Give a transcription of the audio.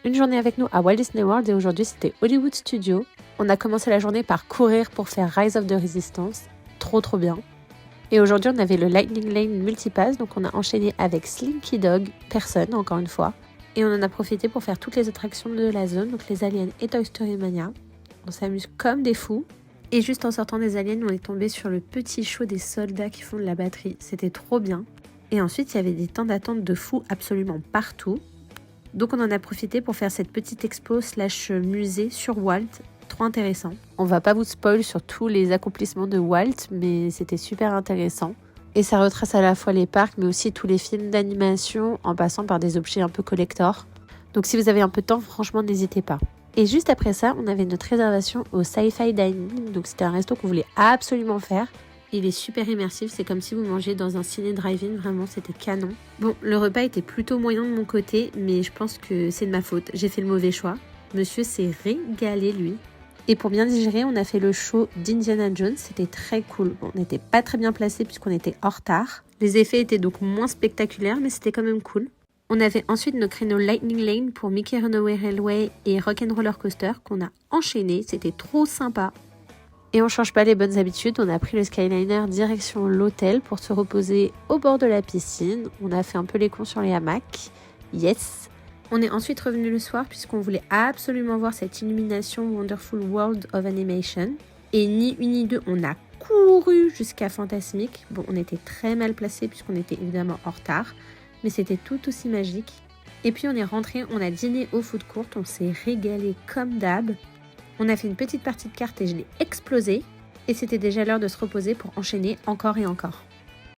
une journée avec nous à Walt Disney World et aujourd'hui c'était Hollywood Studios. On a commencé la journée par courir pour faire Rise of the Resistance, trop bien. Et aujourd'hui on avait le Lightning Lane Multipass, donc on a enchaîné avec Slinky Dog, personne encore une fois. Et on en a profité pour faire toutes les attractions de la zone, donc les Aliens et Toy Story Mania. On s'amuse comme des fous. Et juste en sortant des Aliens, on est tombé sur le petit show des soldats qui font de la batterie. C'était trop bien. Et ensuite, il y avait des temps d'attente de fou absolument partout. Donc on en a profité pour faire cette petite expo / musée sur Walt. Trop intéressant. On va pas vous spoil sur tous les accomplissements de Walt, mais c'était super intéressant. Et ça retrace à la fois les parcs, mais aussi tous les films d'animation, en passant par des objets un peu collector. Donc si vous avez un peu de temps, franchement, n'hésitez pas. Et juste après ça, on avait notre réservation au Sci-Fi Dining. Donc c'était un resto qu'on voulait absolument faire. Il est super immersif, c'est comme si vous mangez dans un ciné drive-in, vraiment c'était canon. Bon, le repas était plutôt moyen de mon côté, mais je pense que c'est de ma faute, j'ai fait le mauvais choix. Monsieur s'est régalé lui. Et pour bien digérer, on a fait le show d'Indiana Jones, c'était très cool. Bon, on n'était pas très bien placés puisqu'on était en retard. Les effets étaient donc moins spectaculaires, mais c'était quand même cool. On avait ensuite nos créneaux Lightning Lane pour Mickey Runaway Railway et Rock'n'Roller Coaster qu'on a enchaîné, c'était trop sympa. Et on change pas les bonnes habitudes, on a pris le Skyliner direction l'hôtel pour se reposer au bord de la piscine. On a fait un peu les cons sur les hamacs. Yes. On est ensuite revenu le soir puisqu'on voulait absolument voir cette illumination Wonderful World of Animation. Et ni une ni deux, on a couru jusqu'à Fantasmic. Bon, on était très mal placés puisqu'on était évidemment en retard, mais c'était tout aussi magique. Et puis on est rentré, on a dîné au food court, on s'est régalé comme d'hab. On a fait une petite partie de cartes et je l'ai explosé. Et c'était déjà l'heure de se reposer pour enchaîner encore et encore.